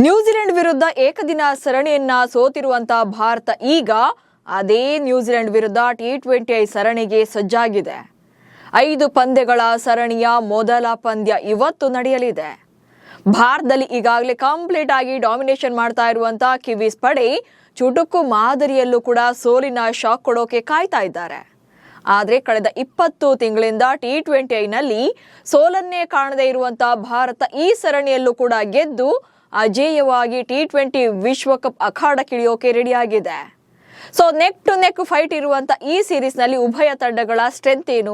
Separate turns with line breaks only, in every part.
New Zealand ವಿರುದ್ಧ ಏಕದಿನ ಸರಣಿಯನ್ನ ಸೋತಿರುವಂತಹ ಭಾರತ ಈಗ ಅದೇ ನ್ಯೂಜಿಲೆಂಡ್ ವಿರುದ್ಧ T20 ಸರಣಿಗೆ ಸಜ್ಜಾಗಿದೆ. 5 ಪಂದ್ಯಗಳ ಸರಣಿಯ ಮೊದಲ ಪಂದ್ಯ ಇವತ್ತು ನಡೆಯಲಿದೆ. ಭಾರತದಲ್ಲಿ ಈಗಾಗಲೇ ಕಂಪ್ಲೀಟ್ ಆಗಿ ಡಾಮಿನೇಷನ್ ಮಾಡ್ತಾ ಇರುವಂತಹ ಕಿವೀಸ್ ಪಡೆ ಚುಟುಕು ಮಾದರಿಯಲ್ಲೂ ಕೂಡ ಸೋಲಿನ ಶಾಕ್ ಕೊಡೋಕೆ ಕಾಯ್ತಾ ಇದ್ದಾರೆ. ಆದರೆ ಕಳೆದ 20 ತಿಂಗಳಿಂದ T20ನಲ್ಲಿ ಸೋಲನ್ನೇ ಕಾಣದೇ ಇರುವಂತಹ ಭಾರತ ಈ ಸರಣಿಯಲ್ಲೂ ಕೂಡ ಗೆದ್ದು ಅಜೇಯವಾಗಿ T20 ವಿಶ್ವಕಪ್ ಅಖಾಡಕ್ಕಿಳಿಯೋಕೆ ರೆಡಿಯಾಗಿದೆ. So neck to neck fight ಇರುವಂತ ಈ ಸೀರೀಸ್ ನಲ್ಲಿ ಉಭಯ ತಂಡಗಳ ಸ್ಟ್ರೆಂತ್ ಏನು,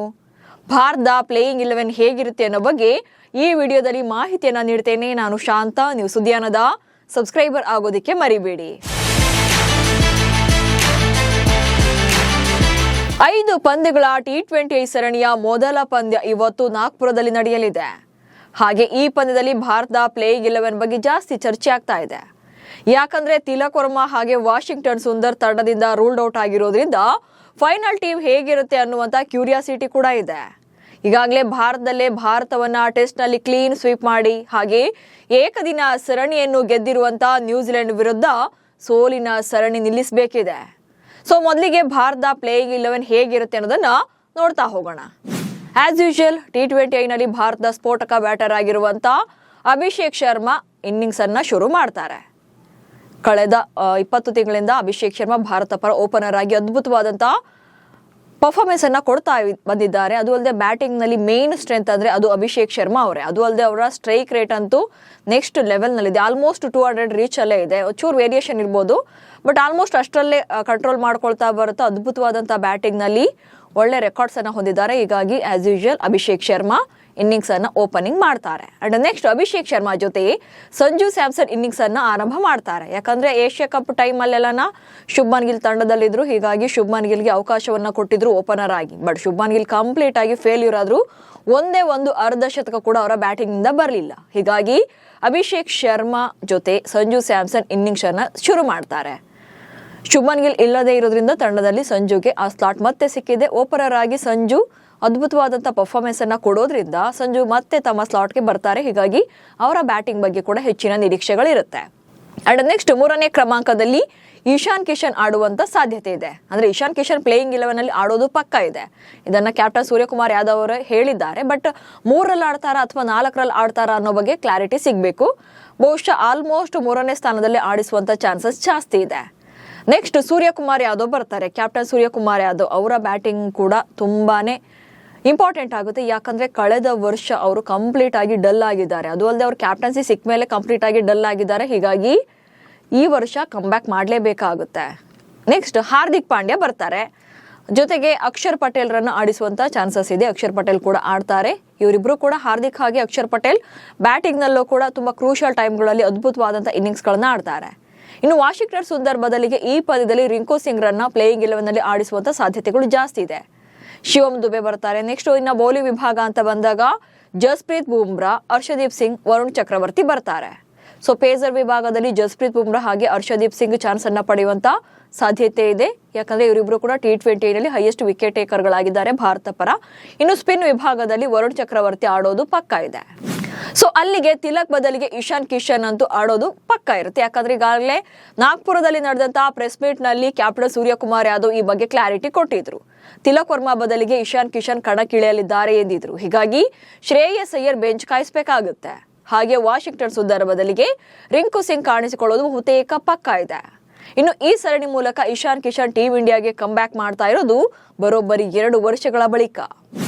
ಭಾರತದ ಪ್ಲೇಯಿಂಗ್ 11 ಹೇಗಿರುತ್ತೆ ಅನ್ನೋ ಬಗ್ಗೆ ಈ ವಿಡಿಯೋದಲ್ಲಿ ಮಾಹಿತಿಯನ್ನ ನೀಡ್ತೇನೆ. ನಾನು ಶಾಂತ. ನೀವು ಸುದ್ದಿಯಾನದ ಸಬ್ಸ್ಕ್ರೈಬರ್ ಆಗೋದಕ್ಕೆ ಮರಿಬೇಡಿ. 5 ಪಂದ್ಯಗಳ T20 ಸರಣಿಯ ಮೊದಲ ಪಂದ್ಯ ಇವತ್ತು ನಾಗ್ಪುರದಲ್ಲಿ ನಡೆಯಲಿದೆ. ಹಾಗೆ ಈ ಪಂದ್ಯದಲ್ಲಿ ಭಾರತದ ಪ್ಲೇಯಿಂಗ್ 11 ಬಗ್ಗೆ ಜಾಸ್ತಿ ಚರ್ಚೆ ಆಗ್ತಾ ಇದೆ. ಯಾಕಂದ್ರೆ ತಿಲಕ್ ವರ್ಮಾ ಹಾಗೆ ವಾಷಿಂಗ್ಟನ್ ಸುಂದರ್ ತಂಡದಿಂದ ರೂಲ್ಡ್ ಔಟ್ ಆಗಿರೋದ್ರಿಂದ ಫೈನಲ್ ಟೀಮ್ ಹೇಗಿರುತ್ತೆ ಅನ್ನುವಂತ ಕ್ಯೂರಿಯಾಸಿಟಿ ಕೂಡ ಇದೆ. ಈಗಾಗಲೇ ಭಾರತವನ್ನ ಟೆಸ್ಟ್ ನಲ್ಲಿ ಕ್ಲೀನ್ ಸ್ವೀಪ್ ಮಾಡಿ ಹಾಗೆ ಏಕದಿನ ಸರಣಿಯನ್ನು ಗೆದ್ದಿರುವಂತ ನ್ಯೂಜಿಲೆಂಡ್ ವಿರುದ್ಧ ಸೋಲಿನ ಸರಣಿ ನಿಲ್ಲಿಸಬೇಕಿದೆ. ಸೊ ಮೊದಲಿಗೆ ಭಾರತದ ಪ್ಲೇಯಿಂಗ್ 11 ಹೇಗಿರುತ್ತೆ ಅನ್ನೋದನ್ನ ನೋಡ್ತಾ ಹೋಗೋಣ. ಆಸ್ ಯೂಶುವಲ್ T20ನಲ್ಲಿ ಭಾರತದ ಸ್ಫೋಟಕ ಬ್ಯಾಟರ್ ಆಗಿರುವಂತ ಅಭಿಷೇಕ್ ಶರ್ಮಾ ಇನ್ನಿಂಗ್ಸ್ ಅನ್ನ ಶುರು ಮಾಡ್ತಾರೆ. ಕಳೆದ 20 ತಿಂಗಳಿಂದ ಅಭಿಷೇಕ್ ಶರ್ಮಾ ಭಾರತ ಪರ ಓಪನರ್ ಆಗಿ ಅದ್ಭುತವಾದಂತಹ ಪರ್ಫಾರ್ಮೆನ್ಸ್ ಅನ್ನ ಕೊಡ್ತಾ ಬಂದಿದ್ದಾರೆ. ಅದು ಅಲ್ಲದೆ ಬ್ಯಾಟಿಂಗ್ ನಲ್ಲಿ ಮೇನ್ ಸ್ಟ್ರೆಂತ್ ಅಂದ್ರೆ ಅದು ಅಭಿಷೇಕ್ ಶರ್ಮಾ ಅವರೇ. ಅದು ಅಲ್ಲದೆ ಅವರ ಸ್ಟ್ರೈಕ್ ರೇಟ್ ಅಂತೂ ನೆಕ್ಸ್ಟ್ ಲೆವೆಲ್ ನಲ್ಲಿದೆ. ಆಲ್ಮೋಸ್ಟ್ 200 ರೀಚ್ ಅಲ್ಲೇ ಇದೆ. ಚೂರು ವೇರಿಯೇಷನ್ ಇರ್ಬೋದು, ಬಟ್ ಆಲ್ಮೋಸ್ಟ್ ಅಷ್ಟರಲ್ಲೇ ಕಂಟ್ರೋಲ್ ಮಾಡ್ಕೊಳ್ತಾ ಬರುತ್ತಾ ಅದ್ಭುತವಾದಂತಹ ಬ್ಯಾಟಿಂಗ್ ನಲ್ಲಿ ಒಳ್ಳೆ ರೆಕಾರ್ಡ್ಸ್ ಅನ್ನ ಹೊಂದಿದ್ದಾರೆ. ಹೀಗಾಗಿ as usual Abhishek Sharma innings ಅನ್ನ ಓಪನಿಂಗ್ ಮಾಡ್ತಾರೆ. ಅಂಡ್ ನೆಕ್ಸ್ಟ್ ಅಭಿಷೇಕ್ ಶರ್ಮಾ ಜೊತೆ ಸಂಜು ಸ್ಯಾಮ್ಸನ್ ಇನ್ನಿಂಗ್ಸ್ ಅನ್ನ ಆರಂಭ ಮಾಡ್ತಾರೆ. ಯಾಕಂದ್ರೆ ಏಷ್ಯಾ ಕಪ್ ಟೈಮ್ ಅಲ್ಲೆಲ್ಲ ಶುಭ್ಮನ್ ಗಿಲ್ ತಂಡದಲ್ಲಿದ್ರು. ಹೀಗಾಗಿ ಶುಭ್ಮನ್ ಗಿಲ್ಗೆ ಅವಕಾಶವನ್ನ ಕೊಟ್ಟಿದ್ರು ಓಪನರ್ ಆಗಿ. ಬಟ್ ಶುಭ್ಮನ್ ಗಿಲ್ ಕಂಪ್ಲೀಟ್ ಆಗಿ ಫೇಲ್ಯೂರ್ ಆದ್ರು. ಒಂದೇ ಒಂದು ಅರ್ಧ ಶತಕ ಕೂಡ ಅವರ ಬ್ಯಾಟಿಂಗ್ ನಿಂದ ಬರಲಿಲ್ಲ. ಹೀಗಾಗಿ ಅಭಿಷೇಕ್ ಶರ್ಮಾ ಜೊತೆ ಸಂಜು ಸ್ಯಾಮ್ಸನ್ ಇನ್ನಿಂಗ್ಸ್ ಅನ್ನ ಶುರು ಮಾಡ್ತಾರೆ. ಶುಭ್ಮನ್ ಗಿಲ್ ಇಲ್ಲದೆ ಇರೋದ್ರಿಂದ ತಂಡದಲ್ಲಿ ಸಂಜುಗೆ ಆ ಸ್ಲಾಟ್ ಮತ್ತೆ ಸಿಕ್ಕಿದೆ. ಓಪನರ್ ಆಗಿ ಸಂಜು ಅದ್ಭುತವಾದಂತಹ ಪರ್ಫಾರ್ಮೆನ್ಸ್ ಅನ್ನ ಕೊಡೋದ್ರಿಂದ ಸಂಜು ಮತ್ತೆ ತಮ್ಮ ಸ್ಲಾಟ್ಗೆ ಬರ್ತಾರೆ. ಹೀಗಾಗಿ ಅವರ ಬ್ಯಾಟಿಂಗ್ ಬಗ್ಗೆ ಕೂಡ ಹೆಚ್ಚಿನ ನಿರೀಕ್ಷೆಗಳಿರುತ್ತೆ. ಅಂಡ್ ನೆಕ್ಸ್ಟ್ 3ನೇ ಕ್ರಮಾಂಕದಲ್ಲಿ ಇಶಾನ್ ಕಿಶನ್ ಆಡುವಂತ ಸಾಧ್ಯತೆ ಇದೆ. ಅಂದ್ರೆ ಇಶಾನ್ ಕಿಶನ್ ಪ್ಲೇಯಿಂಗ್ 11 ಅಲ್ಲಿ ಆಡೋದು ಪಕ್ಕ ಇದೆ. ಇದನ್ನ ಕ್ಯಾಪ್ಟನ್ ಸೂರ್ಯಕುಮಾರ್ ಯಾದವ್ ಅವರು ಹೇಳಿದ್ದಾರೆ. ಬಟ್ 3ರಲ್ಲಿ ಆಡ್ತಾರಾ ಅಥವಾ 4ರಲ್ಲಿ ಆಡ್ತಾರಾ ಅನ್ನೋ ಬಗ್ಗೆ ಕ್ಲಾರಿಟಿ ಸಿಗಬೇಕು. ಬಹುಶಃ ಆಲ್ಮೋಸ್ಟ್ 3ನೇ ಸ್ಥಾನದಲ್ಲಿ ಆಡಿಸುವಂತ ಚಾನ್ಸಸ್ ಜಾಸ್ತಿ ಇದೆ. ನೆಕ್ಸ್ಟ್ ಸೂರ್ಯಕುಮಾರ್ ಯಾದವ್ ಬರ್ತಾರೆ. ಕ್ಯಾಪ್ಟನ್ ಸೂರ್ಯಕುಮಾರ್ ಯಾದವ್ ಅವರ ಬ್ಯಾಟಿಂಗ್ ಕೂಡ ತುಂಬಾನೇ ಇಂಪಾರ್ಟೆಂಟ್ ಆಗುತ್ತೆ. ಯಾಕಂದ್ರೆ ಕಳೆದ ವರ್ಷ ಅವರು ಕಂಪ್ಲೀಟ್ ಆಗಿ ಡಲ್ ಆಗಿದ್ದಾರೆ. ಅದು ಅಲ್ಲದೆ ಅವ್ರ ಕ್ಯಾಪ್ಟನ್ಸಿ ಸಿಕ್ಕ ಮೇಲೆ ಕಂಪ್ಲೀಟ್ ಆಗಿ ಡಲ್ ಆಗಿದ್ದಾರೆ. ಹೀಗಾಗಿ ಈ ವರ್ಷ ಕಮ್ಬ್ಯಾಕ್ ಮಾಡಲೇಬೇಕಾಗುತ್ತೆ. ನೆಕ್ಸ್ಟ್ ಹಾರ್ದಿಕ್ ಪಾಂಡ್ಯ ಬರ್ತಾರೆ. ಜೊತೆಗೆ ಅಕ್ಷರ್ ಪಟೇಲ್ ರನ್ನು ಆಡಿಸುವಂತ ಚಾನ್ಸಸ್ ಇದೆ. ಅಕ್ಷರ್ ಪಟೇಲ್ ಕೂಡ ಆಡ್ತಾರೆ. ಇವರಿಬ್ರು ಕೂಡ ಹಾರ್ದಿಕ್ ಹಾಗೆ ಅಕ್ಷರ್ ಪಟೇಲ್ ಬ್ಯಾಟಿಂಗ್ ನಲ್ಲೂ ಕೂಡ ತುಂಬಾ ಕ್ರೂಷಿಯಲ್ ಟೈಮ್ಗಳಲ್ಲಿ ಅದ್ಭುತವಾದಂತಹ ಇನ್ನಿಂಗ್ಸ್ ಗಳನ್ನ ಆಡ್ತಾರೆ. ಇನ್ನು ವಾಷಿಂಗ್ಟನ್ ಸುಂದರ್ ಬದಲಿಗೆ ಈ ಪಂದ್ಯದಲ್ಲಿ ರಿಂಕು ಸಿಂಗ್ ರನ್ನ ಪ್ಲೇಯಿಂಗ್ 11 ನಲ್ಲಿ ಆಡಿಸುವಂತ ಸಾಧ್ಯತೆಗಳು ಜಾಸ್ತಿ ಇದೆ. ಶಿವಮ್ ದುಬೆ ಬರ್ತಾರೆ. ನೆಕ್ಸ್ಟ್ ಇನ್ನ ಬೌಲಿಂಗ್ ವಿಭಾಗ ಅಂತ ಬಂದಾಗ ಜಸ್ಪ್ರೀತ್ ಬುಮ್ರಾ, ಹರ್ಷದೀಪ್ ಸಿಂಗ್, ವರುಣ್ ಚಕ್ರವರ್ತಿ ಬರ್ತಾರೆ. ಸೊ ಪೇಸರ್ ವಿಭಾಗದಲ್ಲಿ ಜಸ್ಪ್ರೀತ್ ಬುಮ್ರಾ ಹಾಗೆ ಹರ್ಷದೀಪ್ ಸಿಂಗ್ ಚಾನ್ಸ್ ಅನ್ನ ಪಡೆಯುವಂತ ಸಾಧ್ಯತೆ ಇದೆ. ಯಾಕಂದ್ರೆ ಇವರಿಬ್ರು ಕೂಡ T20ನಲ್ಲಿ ಹೈಯೆಸ್ಟ್ ವಿಕೆಟ್ ಟೇಕರ್ ಗಳಾಗಿದ್ದಾರೆ ಭಾರತ ಪರ. ಇನ್ನು ಸ್ಪಿನ್ ವಿಭಾಗದಲ್ಲಿ ವರುಣ್ ಚಕ್ರವರ್ತಿ ಆಡೋದು ಪಕ್ಕ ಇದೆ. ಸೊ ಅಲ್ಲಿಗೆ ತಿಲಕ್ ಬದಲಿಗೆ ಇಶಾನ್ ಕಿಶನ್ ಅಂತೂ ಆಡೋದು ಪಕ್ಕ ಇರುತ್ತೆ. ಯಾಕಂದ್ರೆ ಈಗಾಗಲೇ ನಾಗ್ಪುರದಲ್ಲಿ ನಡೆದಂತಹ ಪ್ರೆಸ್ ಮೀಟ್ ನಲ್ಲಿ ಕ್ಯಾಪ್ಟನ್ ಸೂರ್ಯಕುಮಾರ್ ಯಾದವ್ ಈ ಬಗ್ಗೆ ಕ್ಲಾರಿಟಿ ಕೊಟ್ಟಿದ್ರು. ತಿಲಕ್ ವರ್ಮಾ ಬದಲಿಗೆ ಇಶಾನ್ ಕಿಶನ್ ಕಣಕ್ಕಿಳಿಯಲಿದ್ದಾರೆ ಎಂದಿದ್ರು. ಹೀಗಾಗಿ ಶ್ರೇಯಸ್ ಅಯ್ಯರ್ ಬೆಂಚ್ ಕಾಯಿಸಬೇಕಾಗುತ್ತೆ. ಹಾಗೆ ವಾಷಿಂಗ್ಟನ್ ಸುಂದರ್ ಬದಲಿಗೆ ರಿಂಕು ಸಿಂಗ್ ಕಾಣಿಸಿಕೊಳ್ಳೋದು ಬಹುತೇಕ ಪಕ್ಕ ಇದೆ. ಇನ್ನು ಈ ಸರಣಿ ಮೂಲಕ ಇಶಾನ್ ಕಿಶನ್ ಟೀಮ್ ಇಂಡಿಯಾಗೆ ಕಮ್ಬ್ಯಾಕ್ ಮಾಡ್ತಾ ಇರೋದು ಬರೋಬ್ಬರಿ 2 ವರ್ಷಗಳ ಬಳಿಕ.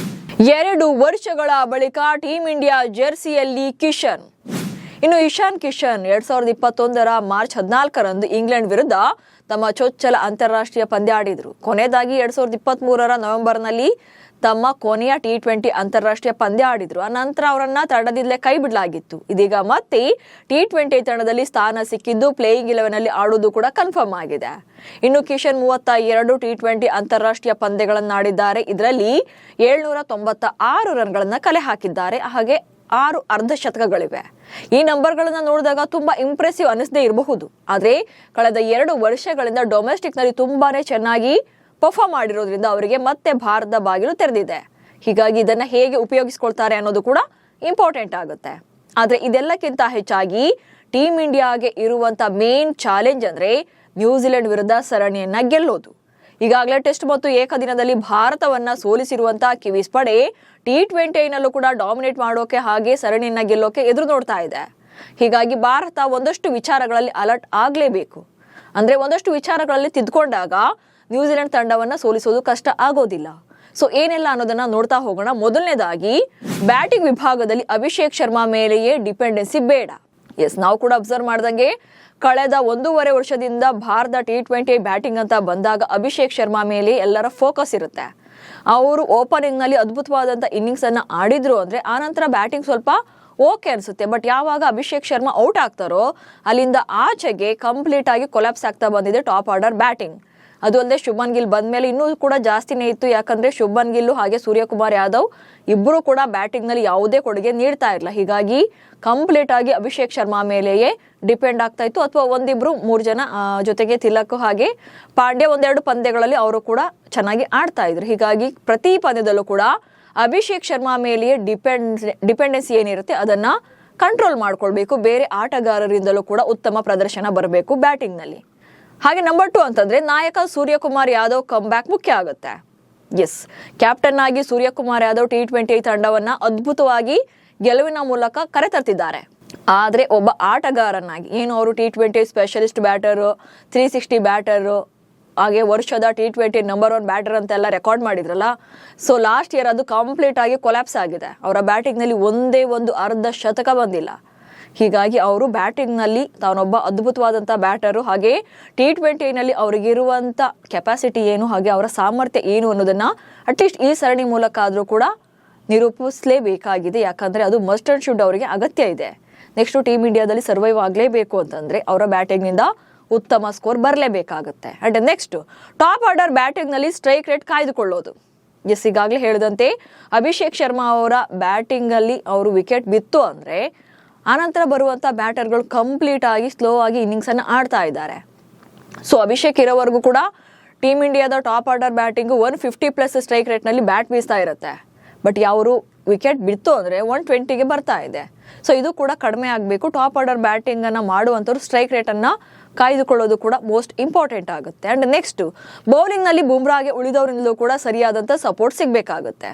2 ವರ್ಷಗಳ ಬಳಿಕ ಟೀಮ್ ಇಂಡಿಯಾ ಜೆರ್ಸಿಯಲ್ಲಿ ಕಿಶನ್. ಇನ್ನು ಇಶಾನ್ ಕಿಶನ್ 2021ರ ಮಾರ್ಚ್ 14ರಂದು ಇಂಗ್ಲೆಂಡ್ ವಿರುದ್ಧ ತಮ್ಮ ಚೊಚ್ಚಲ ಅಂತಾರಾಷ್ಟ್ರೀಯ ಪಂದ್ಯ ಆಡಿದ್ರು. ಕೊನೆಯದಾಗಿ 2023ರ ನವೆಂಬರ್ನಲ್ಲಿ ತಮ್ಮ ಕೊನೆಯ T20 ಅಂತಾರಾಷ್ಟ್ರೀಯ ಪಂದ್ಯ ಆಡಿದ್ರು. ಆ ನಂತರ ಅವರನ್ನ ತಂಡದಿಂದಲೇ ಕೈ ಬಿಡಲಾಗಿತ್ತು. ಇದೀಗ ಮತ್ತೆ T20 ತಂಡದಲ್ಲಿ ಸ್ಥಾನ ಸಿಕ್ಕಿದ್ದು ಪ್ಲೇಯಿಂಗ್ 11 ಅಲ್ಲಿ ಆಡೋದು ಕೂಡ ಕನ್ಫರ್ಮ್ ಆಗಿದೆ. ಇನ್ನು ಕಿಶನ್ 32 T20 ಅಂತಾರಾಷ್ಟ್ರೀಯ ಪಂದ್ಯಗಳನ್ನಾಡಿದ್ದಾರೆ. ಇದರಲ್ಲಿ 796 ರನ್ಗಳನ್ನ ಕಲೆ ಹಾಕಿದ್ದಾರೆ. ಹಾಗೆ 6 ಅರ್ಧ ಶತಕಗಳಿವೆ. ಈ ನಂಬರ್ಗಳನ್ನ ನೋಡಿದಾಗ ತುಂಬಾ ಇಂಪ್ರೆಸಿವ್ ಅನಿಸದೇ ಇರಬಹುದು. ಆದ್ರೆ ಕಳೆದ 2 ವರ್ಷಗಳಿಂದ ಡೊಮೆಸ್ಟಿಕ್ ನಲ್ಲಿ ತುಂಬಾನೇ ಚೆನ್ನಾಗಿ ಪರ್ಫಾರ್ಮ್ ಮಾಡಿರೋದ್ರಿಂದ ಅವರಿಗೆ ಮತ್ತೆ ಭಾರತದ ಬಾಗಿಲು ತೆರೆದಿದೆ. ಹೀಗಾಗಿ ಇದನ್ನ ಹೇಗೆ ಉಪಯೋಗಿಸಿಕೊಳ್ತಾರೆ ಅನ್ನೋದು ಕೂಡ ಇಂಪಾರ್ಟೆಂಟ್ ಆಗುತ್ತೆ. ಆದ್ರೆ ಇದೆಲ್ಲಕ್ಕಿಂತ ಹೆಚ್ಚಾಗಿ ಟೀಮ್ ಇಂಡಿಯಾಗೆ ಇರುವಂತ ಮೇನ್ ಚಾಲೆಂಜ್ ಅಂದ್ರೆ ನ್ಯೂಜಿಲೆಂಡ್ ವಿರುದ್ಧ ಸರಣಿಯನ್ನ ಗೆಲ್ಲೋದು. ಈಗಾಗಲೇ ಟೆಸ್ಟ್ ಮತ್ತು ಏಕದಿನದಲ್ಲಿ ಭಾರತವನ್ನ ಸೋಲಿಸಿರುವಂತಹ ಕಿವೀಸ್ ಪಡೆ T20ನಲ್ಲೂ ಕೂಡ ಡಾಮಿನೇಟ್ ಮಾಡೋಕೆ ಹಾಗೆ ಸರಣಿಯನ್ನ ಗೆಲ್ಲೋಕೆ ಎದುರು ನೋಡ್ತಾ ಇದೆ. ಹೀಗಾಗಿ ಭಾರತ ಒಂದಷ್ಟು ವಿಚಾರಗಳಲ್ಲಿ ಅಲರ್ಟ್ ಆಗಲೇಬೇಕು. ಅಂದ್ರೆ ಒಂದಷ್ಟು ವಿಚಾರಗಳಲ್ಲಿ ತಿದ್ದುಕೊಂಡಾಗ ನ್ಯೂಜಿಲೆಂಡ್ ತಂಡವನ್ನ ಸೋಲಿಸೋದು ಕಷ್ಟ ಆಗೋದಿಲ್ಲ. ಸೊ ಏನೆಲ್ಲ ಅನ್ನೋದನ್ನ ನೋಡ್ತಾ ಹೋಗೋಣ. ಮೊದಲನೇದಾಗಿ ಬ್ಯಾಟಿಂಗ್ ವಿಭಾಗದಲ್ಲಿ ಅಭಿಷೇಕ್ ಶರ್ಮಾ ಮೇಲೆಯೇ ಡಿಪೆಂಡೆನ್ಸಿ ಬೇಡ. ನಾವು ಕೂಡ ಅಬ್ಸರ್ವ್ ಮಾಡ್ದಂಗೆ ಕಳೆದ 1.5 ವರ್ಷದಿಂದ ಭಾರತ T20 ಬ್ಯಾಟಿಂಗ್ ಅಂತ ಬಂದಾಗ ಅಭಿಷೇಕ್ ಶರ್ಮಾ ಮೇಲೆ ಎಲ್ಲರ ಫೋಕಸ್ ಇರುತ್ತೆ. ಅವರು ಓಪನಿಂಗ್ ನಲ್ಲಿ ಅದ್ಭುತವಾದಂತ ಇನ್ನಿಂಗ್ಸ್ ಅನ್ನ ಆಡಿದ್ರು ಅಂದ್ರೆ ಆನಂತರ ಬ್ಯಾಟಿಂಗ್ ಸ್ವಲ್ಪ ಓಕೆ ಅನ್ಸುತ್ತೆ. ಬಟ್ ಯಾವಾಗ ಅಭಿಷೇಕ್ ಶರ್ಮಾ ಔಟ್ ಆಗ್ತಾರೋ ಅಲ್ಲಿಂದ ಆಚೆಗೆ ಕಂಪ್ಲೀಟ್ ಆಗಿ ಕೊಲಾಪ್ಸ್ ಆಗ್ತಾ ಬಂದಿದೆ ಟಾಪ್ ಆರ್ಡರ್ ಬ್ಯಾಟಿಂಗ್. ಅದು ಅಲ್ಲದೆ ಶುಭ್ಮನ್ ಗಿಲ್ ಬಂದ್ಮೇಲೆ ಇನ್ನೂ ಕೂಡ ಜಾಸ್ತಿನೇ ಇತ್ತು. ಯಾಕಂದ್ರೆ ಶುಭ್ಮನ್ ಗಿಲ್ ಹಾಗೆ ಸೂರ್ಯಕುಮಾರ್ ಯಾದವ್ ಇಬ್ಬರು ಕೂಡ ಬ್ಯಾಟಿಂಗ್ ನಲ್ಲಿ ಯಾವುದೇ ಕೊಡುಗೆ ನೀಡ್ತಾ ಇರಲಿಲ್ಲ. ಹೀಗಾಗಿ ಕಂಪ್ಲೀಟ್ ಆಗಿ ಅಭಿಷೇಕ್ ಶರ್ಮಾ ಮೇಲೆಯೇ ಡಿಪೆಂಡ್ ಆಗ್ತಾ ಇತ್ತು. ಅಥವಾ 1-2-3 ಜನ ಜೊತೆಗೆ ತಿಲಕ್ ಹಾಗೆ ಪಾಂಡ್ಯ 1-2 ಪಂದ್ಯಗಳಲ್ಲಿ ಅವರು ಕೂಡ ಚೆನ್ನಾಗಿ ಆಡ್ತಾ ಇದ್ರು. ಹೀಗಾಗಿ ಪ್ರತಿ ಪಂದ್ಯದಲ್ಲೂ ಕೂಡ ಅಭಿಷೇಕ್ ಶರ್ಮಾ ಮೇಲೆಯೇ ಡಿಪೆಂಡೆನ್ಸಿ ಏನಿರುತ್ತೆ ಅದನ್ನ ಕಂಟ್ರೋಲ್ ಮಾಡ್ಕೊಳ್ಬೇಕು. ಬೇರೆ ಆಟಗಾರರಿಂದಲೂ ಕೂಡ ಉತ್ತಮ ಪ್ರದರ್ಶನ ಬರಬೇಕು ಬ್ಯಾಟಿಂಗ್ ನಲ್ಲಿ. ಹಾಗೆ ನಂಬರ್ 2 ಅಂತಂದ್ರೆ ನಾಯಕ ಸೂರ್ಯಕುಮಾರ್ ಯಾದವ್ ಕಮ್ ಬ್ಯಾಕ್ ಮುಖ್ಯ ಆಗುತ್ತೆ. ಕ್ಯಾಪ್ಟನ್ ಆಗಿ ಸೂರ್ಯಕುಮಾರ್ ಯಾದವ್ T20 ತಂಡವನ್ನ ಅದ್ಭುತವಾಗಿ ಗೆಲುವಿನ ಮೂಲಕ ಕರೆತರ್ತಿದ್ದಾರೆ. ಆದ್ರೆ ಒಬ್ಬ ಆಟಗಾರನಾಗಿ ಏನು ಅವರು T20 ಸ್ಪೆಷಲಿಸ್ಟ್ ಬ್ಯಾಟರ್, 360 ಬ್ಯಾಟರ್, ಹಾಗೆ ವರ್ಷದ T20 ನಂಬರ್ 1 ಬ್ಯಾಟರ್ ಅಂತೆಲ್ಲ ರೆಕಾರ್ಡ್ ಮಾಡಿದ್ರಲ್ಲ. ಸೊ ಲಾಸ್ಟ್ ಇಯರ್ ಅದು ಕಂಪ್ಲೀಟ್ ಆಗಿ ಕೊಲಾಪ್ಸ್ ಆಗಿದೆ. ಅವರ ಬ್ಯಾಟಿಂಗ್ ನಲ್ಲಿ ಒಂದೇ ಒಂದು ಅರ್ಧ ಶತಕ ಬಂದಿಲ್ಲ. ಹೀಗಾಗಿ ಅವರು ಬ್ಯಾಟಿಂಗ್ ನಲ್ಲಿ ತಾನೊಬ್ಬ ಅದ್ಭುತವಾದಂತಹ ಬ್ಯಾಟರು. ಹಾಗೆ T20 ನಲ್ಲಿ ಅವರಿಗಿರುವಂತ ಕೆಪಾಸಿಟಿ ಏನು ಹಾಗೆ ಅವರ ಸಾಮರ್ಥ್ಯ ಏನು ಅನ್ನೋದನ್ನ ಅಟ್ಲೀಸ್ಟ್ ಈ ಸರಣಿ ಮೂಲಕ ಆದ್ರೂ ಕೂಡ ನಿರೂಪಿಸಲೇಬೇಕಾಗಿದೆ. ಯಾಕಂದ್ರೆ ಅದು ಮಸ್ಟ್ ಅಂಡ್ ಶುಡ್ ಅವರಿಗೆ ಅಗತ್ಯ ಇದೆ. ನೆಕ್ಸ್ಟ್ ಟೀಮ್ ಇಂಡಿಯಾದಲ್ಲಿ ಸರ್ವೈವ್ ಆಗಲೇಬೇಕು ಅಂತಂದ್ರೆ ಅವರ ಬ್ಯಾಟಿಂಗ್ ನಿಂದ ಉತ್ತಮ ಸ್ಕೋರ್ ಬರಲೇಬೇಕಾಗುತ್ತೆ. And next top order batting ನಲ್ಲಿ ಸ್ಟ್ರೈಕ್ ರೇಟ್ ಕಾಯ್ದುಕೊಳ್ಳೋದು. ಈಗಾಗಲೇ ಹೇಳಿದಂತೆ ಅಭಿಷೇಕ್ ಶರ್ಮಾ ಅವರ ಬ್ಯಾಟಿಂಗ್ ಅಲ್ಲಿ ಅವರು ವಿಕೆಟ್ ಬಿತ್ತು ಅಂದ್ರೆ ಆನಂತರ ಬರುವಂತ ಬ್ಯಾಟರ್ಗಳು ಕಂಪ್ಲೀಟ್ ಆಗಿ ಸ್ಲೋ ಆಗಿ ಇನ್ನಿಂಗ್ಸ್ ಅನ್ನು ಆಡ್ತಾ ಇದ್ದಾರೆ. ಸೊ ಅಭಿಷೇಕ್ ಇರೋವರೆಗೂ ಕೂಡ ಟೀಮ್ ಇಂಡಿಯಾದ top order batting 150+ strike rate ನಲ್ಲಿ ಬ್ಯಾಟ್ ಬೀಸ್ತಾ ಇರುತ್ತೆ. ಬಟ್ ಯಾವರು ವಿಕೆಟ್ ಬಿತ್ತು ಅಂದ್ರೆ 120ಗೆ ಬರ್ತಾ ಇದೆ. ಸೊ ಇದು ಕೂಡ ಕಡಿಮೆ ಆಗಬೇಕು. ಟಾಪ್ ಆರ್ಡರ್ ಬ್ಯಾಟಿಂಗ್ ಅನ್ನ ಮಾಡುವಂತವ್ರು ಸ್ಟ್ರೈಕ್ ರೇಟ್ ಅನ್ನ ಕಾಯ್ದುಕೊಳ್ಳೋದು ಕೂಡ ಮೋಸ್ಟ್ ಇಂಪಾರ್ಟೆಂಟ್ ಆಗುತ್ತೆ. ಅಂಡ್ ನೆಕ್ಸ್ಟ್ ಬೌಲಿಂಗ್ ನಲ್ಲಿ ಬುಮ್ರಾಗೆ ಉಳಿದವರಿಂದಲೂ ಕೂಡ ಸರಿಯಾದಂತ ಸಪೋರ್ಟ್ ಸಿಗ್ಬೇಕಾಗುತ್ತೆ.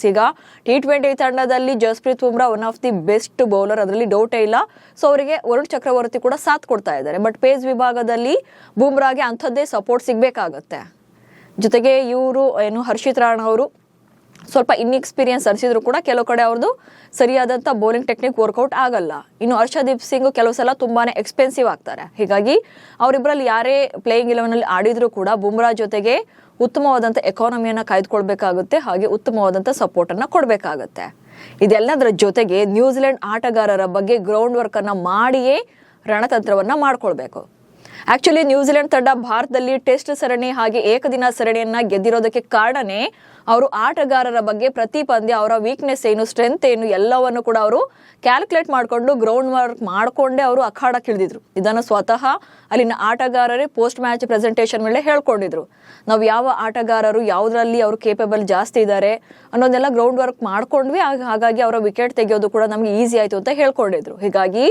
ಈಗ T20 ತಂಡದಲ್ಲಿ Jasprit Bumrah one of the best bowler, ಅದರಲ್ಲಿ ಡೌಟೇ ಇಲ್ಲ. ಸೊ ಅವರಿಗೆ ವರುಣ್ ಚಕ್ರವರ್ತಿ ಕೂಡ ಸಾಥ್ ಕೊಡ್ತಾ ಇದ್ದಾರೆ. ಬಟ್ ಪೇಸ್ ವಿಭಾಗದಲ್ಲಿ ಬುಮ್ರಾಗೆ ಅಂಥದ್ದೇ ಸಪೋರ್ಟ್ ಸಿಗ್ಬೇಕಾಗತ್ತೆ. ಜೊತೆಗೆ ಇವರು ಹರ್ಷಿತ್ ರಾಣಾ ಅವರು ಸ್ವಲ್ಪ ಇನ್ಎಕ್ಸ್ಪೀರಿಯನ್ಸ್ ಅನಿಸಿದ್ರು ಕೂಡ ಕೆಲವು ಕಡೆ ಅವ್ರದ್ದು ಸರಿಯಾದಂಥ ಬೌಲಿಂಗ್ ಟೆಕ್ನಿಕ್ ವರ್ಕೌಟ್ ಆಗಲ್ಲ. ಇನ್ನು ಹರ್ಷದೀಪ್ ಸಿಂಗ್ ಕೆಲವು ಸಲ ತುಂಬಾನೇ ಎಕ್ಸ್ಪೆನ್ಸಿವ್ ಆಗ್ತಾರೆ. ಹೀಗಾಗಿ ಅವರಿಬ್ಬರಲ್ಲಿ ಯಾರೇ ಪ್ಲೇಯಿಂಗ್ 11 ಆಡಿದ್ರು ಕೂಡ ಬುಮ್ರಾ ಜೊತೆಗೆ ಉತ್ತಮವಾದಂಥ ಎಕಾನಮಿಯನ್ನು ಕಾಯ್ದುಕೊಳ್ಬೇಕಾಗುತ್ತೆ. ಹಾಗೆ ಉತ್ತಮವಾದಂಥ ಸಪೋರ್ಟ್ ಅನ್ನ ಕೊಡಬೇಕಾಗುತ್ತೆ. ಇದೆಲ್ಲದರ ಜೊತೆಗೆ ನ್ಯೂಜಿಲೆಂಡ್ ಆಟಗಾರರ ಬಗ್ಗೆ ಗ್ರೌಂಡ್ ವರ್ಕ್ ಅನ್ನ ಮಾಡಿಯೇ ರಣತಂತ್ರವನ್ನ ಮಾಡ್ಕೊಳ್ಬೇಕು. ಆಕ್ಚುಲಿ ನ್ಯೂಜಿಲೆಂಡ್ ತಂಡ ಭಾರತದಲ್ಲಿ ಟೆಸ್ಟ್ ಸರಣಿ ಹಾಗೆ ಏಕದಿನ ಸರಣಿಯನ್ನ ಗೆದ್ದಿರೋದಕ್ಕೆ ಕಾರಣನೇ ಅವರು ಆಟಗಾರರ ಬಗ್ಗೆ ಪ್ರತಿ ಪಂದ್ಯ ಅವರ ವೀಕ್ನೆಸ್ ಏನು, ಸ್ಟ್ರೆಂತ್ ಏನು ಎಲ್ಲವನ್ನು ಕೂಡ ಅವರು ಕ್ಯಾಲ್ಕುಲೇಟ್ ಮಾಡಿಕೊಂಡು ಗ್ರೌಂಡ್ ವರ್ಕ್ ಮಾಡಿಕೊಂಡೇ ಅವರು ಅಖಾಡಕ್ಕಿಳಿದಿದ್ರು. ಇದನ್ನು ಸ್ವತಃ ಅಲ್ಲಿನ ಆಟಗಾರರೇ ಪೋಸ್ಟ್ ಮ್ಯಾಚ್ ಪ್ರೆಸೆಂಟೇಷನ್ ಮೇಲೆ ಹೇಳ್ಕೊಂಡಿದ್ರು. ನಾವು ಯಾವ ಆಟಗಾರರು ಯಾವುದರಲ್ಲಿ ಅವರು ಕೇಪಬಲ್ ಜಾಸ್ತಿ ಇದ್ದಾರೆ ಅನ್ನೋದೆಲ್ಲ ಗ್ರೌಂಡ್ ವರ್ಕ್ ಮಾಡ್ಕೊಂಡ್ವಿ. ಹಾಗಾಗಿ ಅವರ ವಿಕೆಟ್ ತೆಗೆಯೋದು ಕೂಡ ನಮ್ಗೆ ಈಸಿ ಆಯ್ತು ಅಂತ ಹೇಳ್ಕೊಂಡಿದ್ರು. ಹೀಗಾಗಿ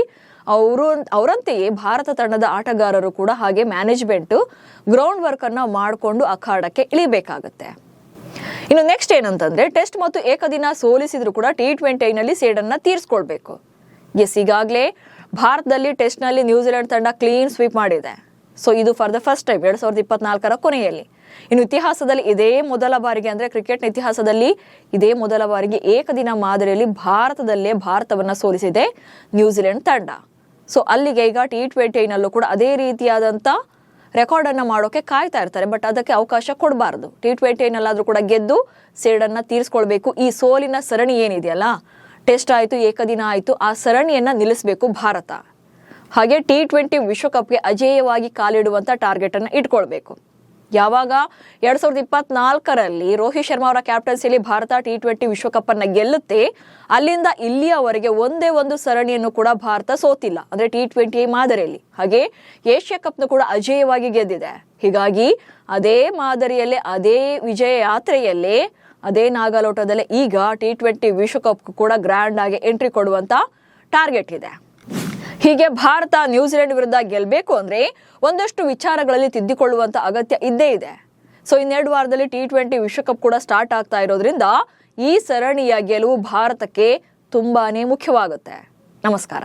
ಅವರಂತೆಯೇ ಭಾರತ ತಂಡದ ಆಟಗಾರರು ಕೂಡ ಹಾಗೆ ಮ್ಯಾನೇಜ್ಮೆಂಟ್ ಗ್ರೌಂಡ್ ವರ್ಕ್ ಅನ್ನ ಮಾಡಿಕೊಂಡು ಅಖಾಡಕ್ಕೆ ಇಳಿಬೇಕಾಗತ್ತೆ. ಇನ್ನು ನೆಕ್ಸ್ಟ್ ಏನಂತಂದ್ರೆ ಟೆಸ್ಟ್ ಮತ್ತು ಏಕದಿನ ಸೋಲಿಸಿದ್ರು ಕೂಡ T20 ನಲ್ಲಿ ಸೇಡನ್ನ ತೀರಿಸ್ಕೊಳ್ಬೇಕು. ಈಗಾಗಲೇ ಭಾರತದಲ್ಲಿ ಟೆಸ್ಟ್ ನಲ್ಲಿ ನ್ಯೂಜಿಲೆಂಡ್ ತಂಡ ಕ್ಲೀನ್ ಸ್ವೀಪ್ ಮಾಡಿದೆ. ಸೊ ಇದು ಫಾರ್ ದ ಫಸ್ಟ್ ಟೈಮ್ 2024 ಕೊನೆಯಲ್ಲಿ. ಇನ್ನು ಇತಿಹಾಸದಲ್ಲಿ ಇದೇ ಮೊದಲ ಬಾರಿಗೆ ಅಂದ್ರೆ ಕ್ರಿಕೆಟ್ ಇತಿಹಾಸದಲ್ಲಿ ಇದೇ ಮೊದಲ ಬಾರಿಗೆ ಏಕದಿನ ಮಾದರಿಯಲ್ಲಿ ಭಾರತವನ್ನ ಸೋಲಿಸಿದೆ ನ್ಯೂಜಿಲೆಂಡ್ ತಂಡ. ಸೊ ಅಲ್ಲಿಗೆ ಈಗ T20 ನಲ್ಲೂ ಕೂಡ ಅದೇ ರೀತಿಯಾದಂತ ರೆಕಾರ್ಡ್ ಅನ್ನ ಮಾಡೋಕೆ ಕಾಯ್ತಾ ಇರ್ತಾರೆ. ಬಟ್ ಅದಕ್ಕೆ ಅವಕಾಶ ಕೊಡಬಾರದು. T20 ನಲ್ಲಾದ್ರೂ ಕೂಡ ಗೆದ್ದು ಸೇಡನ್ನ ತೀರಿಸ್ಕೊಳ್ಬೇಕು. ಈ ಸೋಲಿನ ಸರಣಿ ಏನಿದೆಯಲ್ಲ, ಟೆಸ್ಟ್ ಆಯ್ತು ಏಕದಿನ ಆಯ್ತು, ಆ ಸರಣಿಯನ್ನ ನಿಲ್ಲಿಸಬೇಕು ಭಾರತ. ಹಾಗೆ T20 ವಿಶ್ವಕಪ್ಗೆ ಅಜೇಯವಾಗಿ ಕಾಲಿಡುವಂತ ಟಾರ್ಗೆಟ್ ಅನ್ನ ಇಟ್ಕೊಳ್ಬೇಕು. ಯಾವಾಗ 2024ರಲ್ಲಿ ರೋಹಿತ್ ಶರ್ಮಾ ಅವರ ಕ್ಯಾಪ್ಟನ್ಸಿಯಲ್ಲಿ ಭಾರತ T20 ವಿಶ್ವಕಪ್ ಅನ್ನ ಗೆಲ್ಲುತ್ತೆ, ಅಲ್ಲಿಂದ ಇಲ್ಲಿಯವರೆಗೆ ಒಂದೇ ಒಂದು ಸರಣಿಯನ್ನು ಕೂಡ ಭಾರತ ಸೋತಿಲ್ಲ, ಅಂದ್ರೆ T20 ಮಾದರಿಯಲ್ಲಿ. ಹಾಗೆ ಏಷ್ಯಾ ಕಪ್ನು ಕೂಡ ಅಜೇಯವಾಗಿ ಗೆದ್ದಿದೆ. ಹೀಗಾಗಿ ಅದೇ ಮಾದರಿಯಲ್ಲೇ ಅದೇ ವಿಜಯ ಯಾತ್ರೆಯಲ್ಲೇ ಅದೇ ನಾಗಾಲೋಟದಲ್ಲೇ ಈಗ T20 ವಿಶ್ವಕಪ್ ಕೂಡ ಗ್ರ್ಯಾಂಡ್ ಆಗಿ ಎಂಟ್ರಿ ಕೊಡುವಂತ ಟಾರ್ಗೆಟ್ ಇದೆ. ಹೀಗೆ ಭಾರತ ನ್ಯೂಜಿಲೆಂಡ್ ವಿರುದ್ಧ ಗೆಲ್ಲಬೇಕು ಅಂದ್ರೆ ಒಂದಷ್ಟು ವಿಚಾರಗಳಲ್ಲಿ ತಿದ್ದಿಕೊಳ್ಳುವಂತ ಅಗತ್ಯ ಇದ್ದೇ ಇದೆ. ಸೊ ಇನ್ನೆರಡು ವಾರದಲ್ಲಿ T20 ವಿಶ್ವಕಪ್ ಕೂಡ ಸ್ಟಾರ್ಟ್ ಆಗ್ತಾ ಇರೋದ್ರಿಂದ ಈ ಸರಣಿಯ ಗೆಲುವು ಭಾರತಕ್ಕೆ ತುಂಬಾನೇ ಮುಖ್ಯವಾಗುತ್ತೆ. ನಮಸ್ಕಾರ.